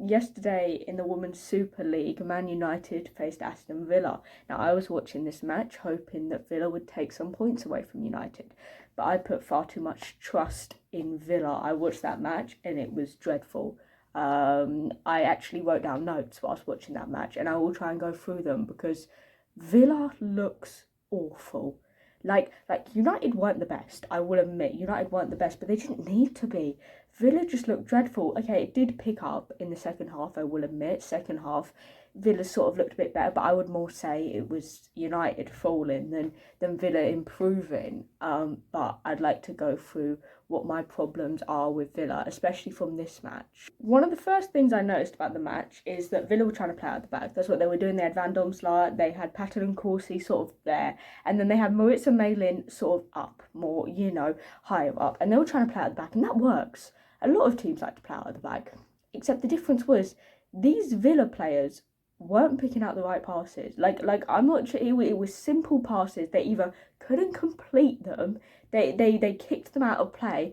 yesterday in the Women's Super League, Man United faced Aston Villa. Now, I was watching this match hoping that Villa would take some points away from United, but I put far too much trust in Villa. I watched that match and it was dreadful. I actually wrote down notes whilst watching that match, and I will try and go through them because Villa looks awful. Like United weren't the best, I will admit. United weren't the best, but they didn't need to be. Villa just looked dreadful. Okay, it did pick up in the second half, I will admit. Second half, Villa sort of looked a bit better, but I would more say it was United falling than Villa improving. But I'd like to go through what my problems are with Villa, especially from this match. One of the first things I noticed about the match is that Villa were trying to play out the back. That's what they were doing. They had Van Domselaar, they had Patton and Corsi sort of there, and then they had Maritza Malin sort of up, more, higher up, and they were trying to play out the back, and that works. A lot of teams like to play out the back, except the difference was these Villa players weren't picking out the right passes. Like I'm not sure, it was simple passes. They either couldn't complete them, they kicked them out of play,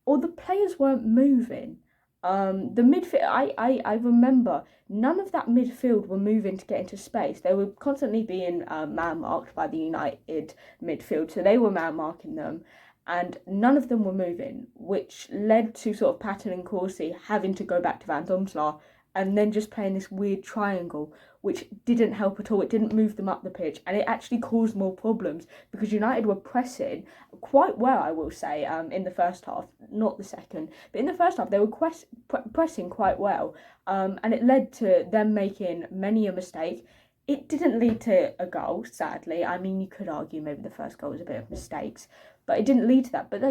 or the players weren't moving. The midfield, I remember none of that midfield were moving to get into space. They were constantly being man marked by the United midfield, so they were man marking them, and none of them were moving, which led to sort of Patton and Corsi having to go back to Van Domselaar and then just playing this weird triangle, which didn't help at all. It didn't move them up the pitch, and it actually caused more problems because United were pressing quite well, I will say, in the first half, not the second, but in the first half they were pressing quite well, and it led to them making many a mistake. It didn't lead to a goal, sadly. I mean, you could argue maybe the first goal was a bit of mistakes, but it didn't lead to that. But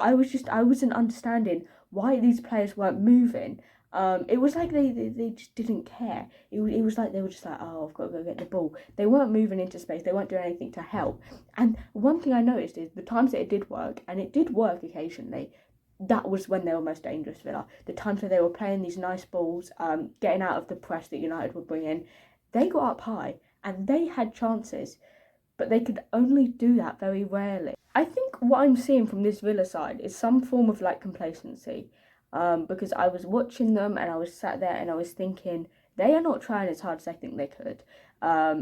I wasn't understanding why these players weren't moving. It was like they just didn't care. It was like they were just like, oh, I've got to go get the ball. They weren't moving into space. They weren't doing anything to help. And one thing I noticed is the times that it did work, and it did work occasionally, that was when they were most dangerous, Villa. The times where they were playing these nice balls, getting out of the press that United would bring in, they got up high and they had chances, but they could only do that very rarely. I think what I'm seeing from this Villa side is some form of like complacency, because I was watching them and I was sat there and I was thinking they are not trying as hard as I think they could.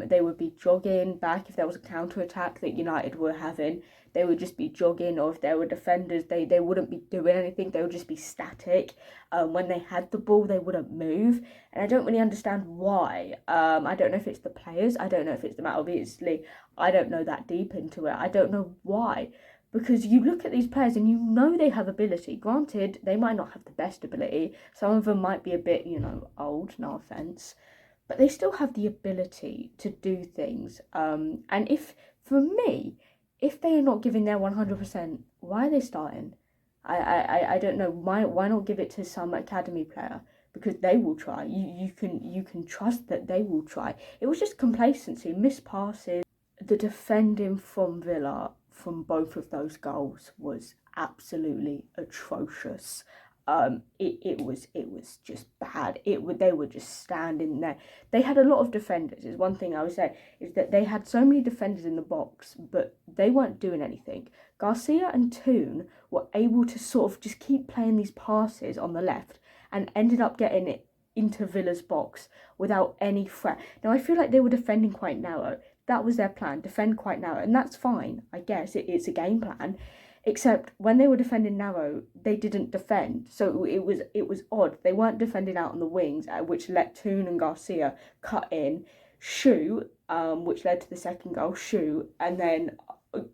They would be jogging back if there was a counter-attack that United were having. They would just be jogging, or if there were defenders, they wouldn't be doing anything. They would just be static. When they had the ball, they wouldn't move. And I don't really understand why. I don't know if it's the players. I don't know if it's the matter. Obviously, I don't know that deep into it. I don't know why. Because you look at these players and you know they have ability. Granted, they might not have the best ability. Some of them might be a bit, old, no offence. But they still have the ability to do things. And for me, if they are not giving their 100%, why are they starting? I don't know. Why not give it to some academy player? Because they will try. You can trust that they will try. It was just complacency, missed passes. The defending from Villa from both of those goals was absolutely atrocious. It was just bad. They were just standing there. They had a lot of defenders. Is one thing I would say is that they had so many defenders in the box, but they weren't doing anything. Garcia and Toon were able to sort of just keep playing these passes on the left and ended up getting it into Villa's box without any threat. Now I feel like they were defending quite narrow. That was their plan, defend quite narrow, and that's fine. I guess it's a game plan. Except when they were defending narrow, they didn't defend. So it was odd. They weren't defending out on the wings, which let Toon and Garcia cut in, shoot, which led to the second goal, shoot, and then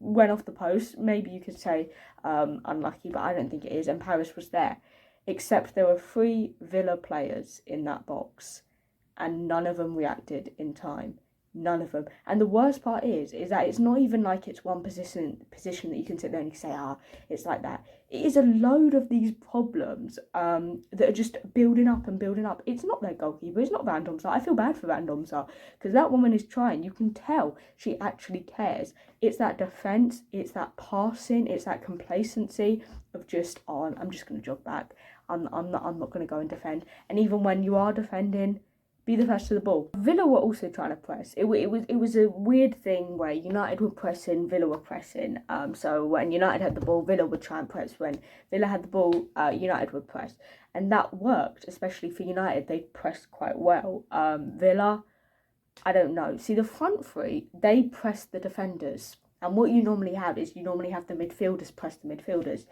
went off the post. Maybe you could say unlucky, but I don't think it is. And Paris was there. Except there were 3 Villa players in that box, and none of them reacted in time. None of them. And the worst part is that it's not even like it's one position that you can sit there and you say, it's like that. It is a load of these problems that are just building up and building up. It's not their goalkeeper, it's not Van Domselaar. I feel bad for Van Domselaar because that woman is trying. You can tell she actually cares. It's that defence, it's that passing, it's that complacency of just, I'm just going to jog back. I'm not going to go and defend. And even when you are defending, be the first to the ball. Villa were also trying to press. It was a weird thing where United were pressing, Villa were pressing. So when United had the ball, Villa would try and press. When Villa had the ball, United would press, and that worked, especially for United. They pressed quite well. Villa, I don't know. See, the front three, they press the defenders. And what you normally have is the midfielders press the midfielders.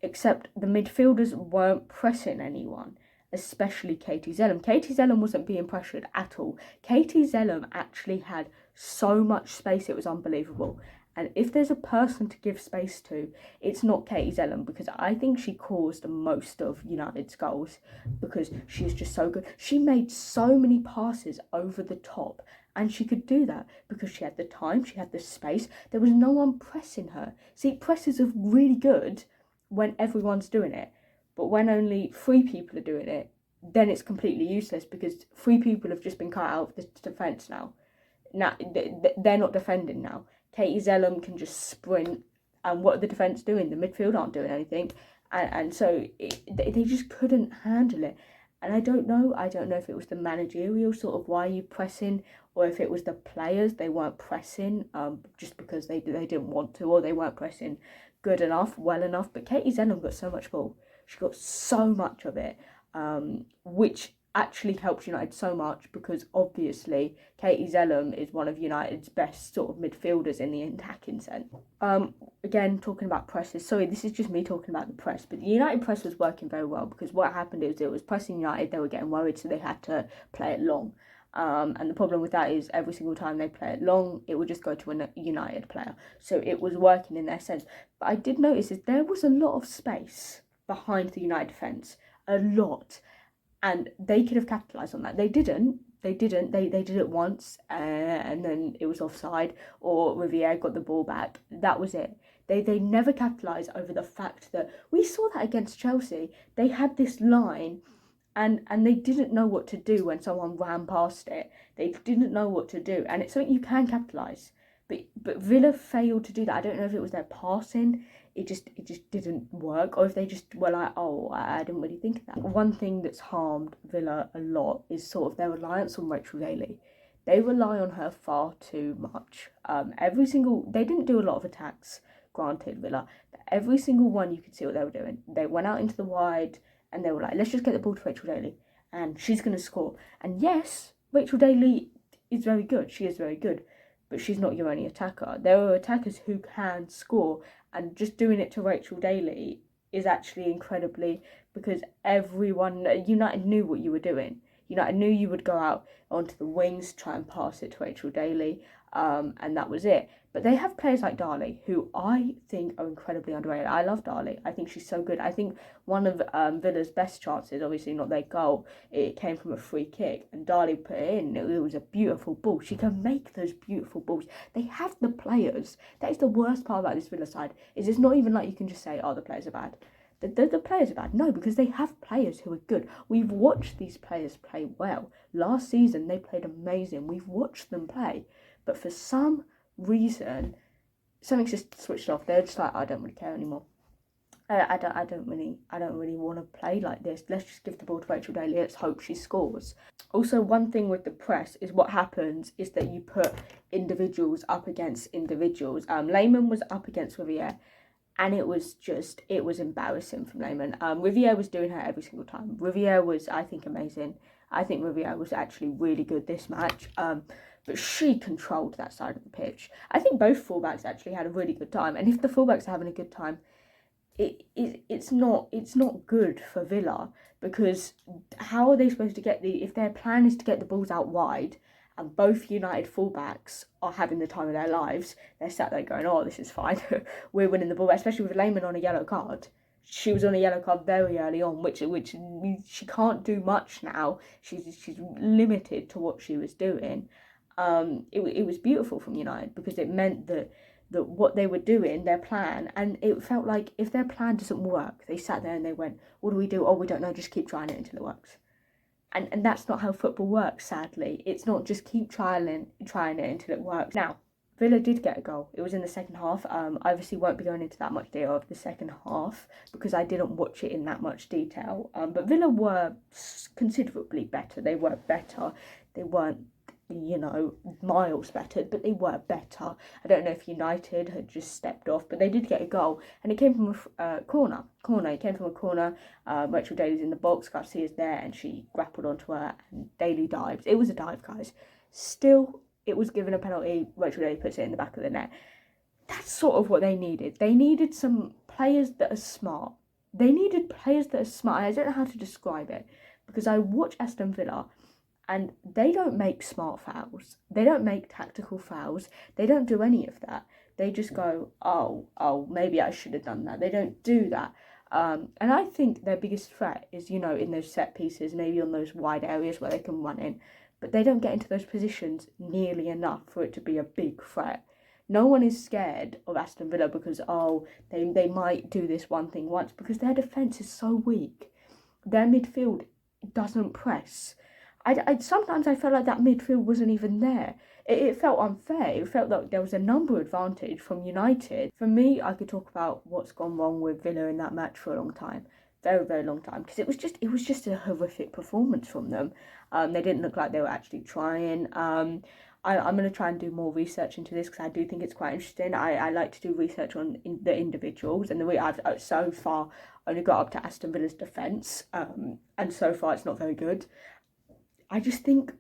Except the midfielders weren't pressing anyone, especially Katie Zellum. Katie Zellum wasn't being pressured at all. Katie Zellum actually had so much space, it was unbelievable. And if there's a person to give space to, it's not Katie Zellum, because I think she caused most of United's goals because she's just so good. She made so many passes over the top, and she could do that because she had the time, she had the space. There was no one pressing her. See, presses are really good when everyone's doing it, but when only 3 people are doing it, then it's completely useless because 3 people have just been cut out of the defence now. Now, they're not defending now. Katie Zellum can just sprint, and what are the defence doing? The midfield aren't doing anything, and so they just couldn't handle it. And I don't know if it was the managerial sort of why are you pressing, or if it was the players, they weren't pressing just because they didn't want to, or they weren't pressing good enough, well enough. But Katie Zellum got so much ball. She got so much of it, which actually helps United so much because obviously Katie Zellum is one of United's best sort of midfielders in the attacking sense. Again, talking about presses. Sorry, this is just me talking about the press, but the United press was working very well because what happened is it was pressing United, they were getting worried, so they had to play it long. And the problem with that is every single time they play it long, it would just go to a United player. So it was working in their sense. But I did notice is there was a lot of space behind the United defence, a lot. And they could have capitalised on that. They didn't. They did it once, and then it was offside, or Riviere got the ball back. That was it. They never capitalised over the fact that we saw that against Chelsea. They had this line, and they didn't know what to do when someone ran past it. They didn't know what to do, and it's something you can capitalise. But Villa failed to do that. I don't know if it was their passing. It just didn't work, or if they just were like, oh, I didn't really think of that. One thing that's harmed Villa a lot is sort of their reliance on Rachel Daly. They rely on her far too much. They didn't do a lot of attacks, granted, Villa, but every single one you could see what they were doing. They went out into the wide and they were like, let's just get the ball to Rachel Daly and she's going to score. And yes, Rachel Daly is very good. She is very good. But she's not your only attacker. There are attackers who can score, and just doing it to Rachel Daly is actually incredibly, because United knew what you were doing. United knew you would go out onto the wings, try and pass it to Rachel Daly, and that was it. But they have players like Darley, who I think are incredibly underrated. I love Darley. I think she's so good. I think one of Villa's best chances, obviously not their goal, it came from a free kick, and Darley put it in. It was a beautiful ball. She can make those beautiful balls. They have the players. That is the worst part about this Villa side, is it's not even like you can just say, oh, the players are bad. The players are bad. No, because they have players who are good. We've watched these players play well. Last season, they played amazing. We've watched them play. But for some reason, something's just switched off. They're just like, I don't really care anymore. I don't really want to play like this. Let's just give the ball to Rachel Daly. Let's hope she scores. Also, one thing with the press is what happens is that you put individuals up against individuals. Lehmann was up against Riviere, and it was embarrassing from Lehmann. Riviere was doing her every single time. Riviere was, I think, amazing. I think Riviere was actually really good this match. But she controlled that side of the pitch. I think both fullbacks actually had a really good time. And if the fullbacks are having a good time, it's not good for Villa, because how are they supposed to get if their plan is to get the balls out wide and both United fullbacks are having the time of their lives, they're sat there going, oh, this is fine. We're winning the ball, especially with Lehmann on a yellow card. She was on a yellow card very early on, which she can't do much now. She's limited to what she was doing. It was beautiful from United, because it meant that what they were doing, their plan, and it felt like if their plan doesn't work, they sat there and they went, what do we do? Oh, we don't know, just keep trying it until it works. And that's not how football works, sadly. It's not just keep trying it until it works. Now, Villa did get a goal. It was in the second half. I obviously won't be going into that much detail of the second half because I didn't watch it in that much detail. But Villa were considerably better. They were better. They weren't, miles better, but they were better. I don't know if United had just stepped off, but they did get a goal, and it came from a corner. It came from a corner. Rachel Daly's in the box. Garcia's there, and she grappled onto her, and Daly dives. It was a dive, guys. Still, it was given a penalty. Rachel Daly puts it in the back of the net. That's sort of what they needed. They needed some players that are smart. I don't know how to describe it because I watch Aston Villa and they don't make smart fouls. They don't make tactical fouls. They don't do any of that. They just go, oh, maybe I should have done that. They don't do that. And I think their biggest threat is, in those set pieces, maybe on those wide areas where they can run in. But they don't get into those positions nearly enough for it to be a big threat. No one is scared of Aston Villa because, they might do this one thing once, because their defence is so weak. Their midfield doesn't press. Sometimes I felt like that midfield wasn't even there. It felt unfair. It felt like there was a number advantage from United. For me, I could talk about what's gone wrong with Villa in that match for a long time. Very, very long time, because it was just a horrific performance from them. They didn't look like they were actually trying. I'm going to try and do more research into this because I do think it's quite interesting. I like to do research on the individuals, and the way I've so far only got up to Aston Villa's defence, and so far it's not very good. I just think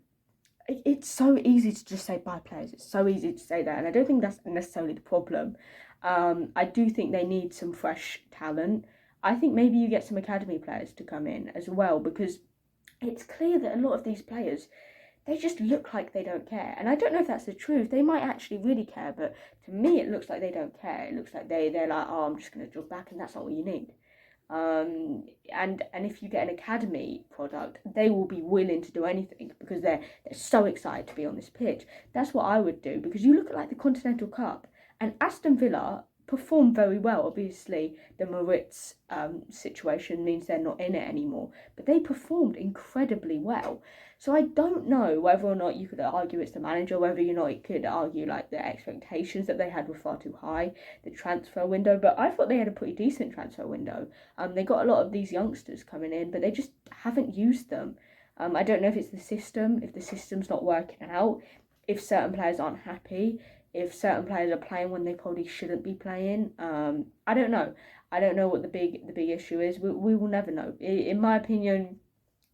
it's so easy to just say bye players. It's so easy to say that, and I don't think that's necessarily the problem. I do think they need some fresh talent. I think maybe you get some academy players to come in as well, because it's clear that a lot of these players, they just look like they don't care. And I don't know if that's the truth. They might actually really care, but to me it looks like they don't care. It looks like they're like, oh, I'm just going to jog back, and that's not what you need. And if you get an academy product, they will be willing to do anything because they're so excited to be on this pitch. That's what I would do, because you look at like the Continental Cup, and Aston Villa performed very well. Obviously, the Moritz situation means they're not in it anymore, but they performed incredibly well. So I don't know whether or not you could argue it's the manager, whether you could argue like the expectations that they had were far too high, the transfer window, but I thought they had a pretty decent transfer window. They got a lot of these youngsters coming in, but they just haven't used them. I don't know if it's the system, if the system's not working out, if certain players aren't happy, if certain players are playing when they probably shouldn't be playing. I don't know. I don't know what the big issue is. We will never know. In my opinion,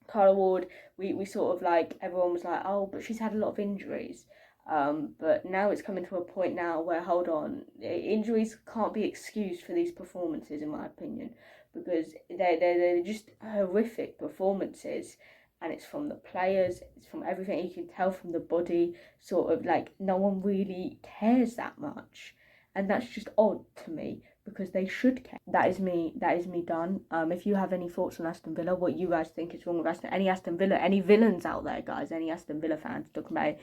Carla Ward, we sort of like, everyone was like, oh, but she's had a lot of injuries. But now it's coming to a point now where, hold on, injuries can't be excused for these performances, in my opinion, because they're just horrific performances. And it's from the players, it's from everything. You can tell from the body, sort of like no one really cares that much. And that's just odd to me, because they should care. That is me done. If you have any thoughts on Aston Villa, what you guys think is wrong with Aston Villa, any villains out there, guys, any Aston Villa fans talking about it.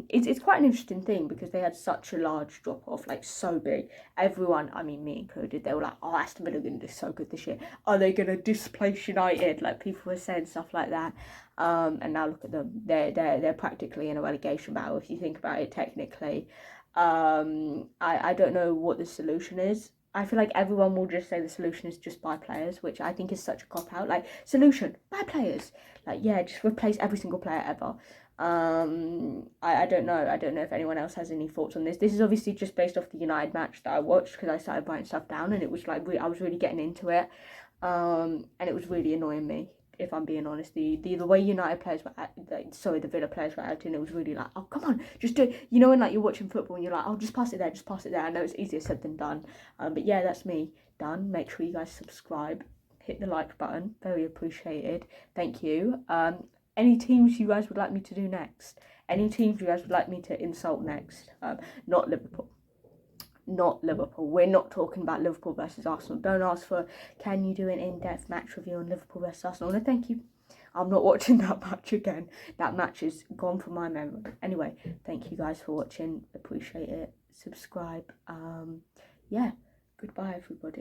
It's quite an interesting thing, because they had such a large drop off, like so big. Everyone, I mean me included, they were like, oh, Aston Villa are going to do so good this year. Are they going to displace United? Like, people were saying stuff like that. And now look at them. They're practically in a relegation battle, if you think about it technically. I don't know what the solution is. I feel like everyone will just say the solution is just buy players, which I think is such a cop-out. Like, solution, buy players. Like, yeah, just replace every single player ever. I don't know. I don't know if anyone else has any thoughts on this. This is obviously just based off the United match that I watched, because I started writing stuff down, and it was like, I was really getting into it. And it was really annoying me, if I'm being honest. The way United players were the Villa players were acting, it was really like, oh, come on, just do it. When like you're watching football and you're like, oh, just pass it there. I know it's easier said than done. But yeah, that's me done. Make sure you guys subscribe, hit the like button, very appreciated. Thank you. Any teams you guys would like me to do next? Any teams you guys would like me to insult next? Not Liverpool. We're not talking about Liverpool versus Arsenal. Don't ask for, can you do an in-depth match review on Liverpool versus Arsenal? No, thank you. I'm not watching that match again. That match is gone from my memory. Anyway, thank you guys for watching. Appreciate it. Subscribe. Yeah, goodbye everybody.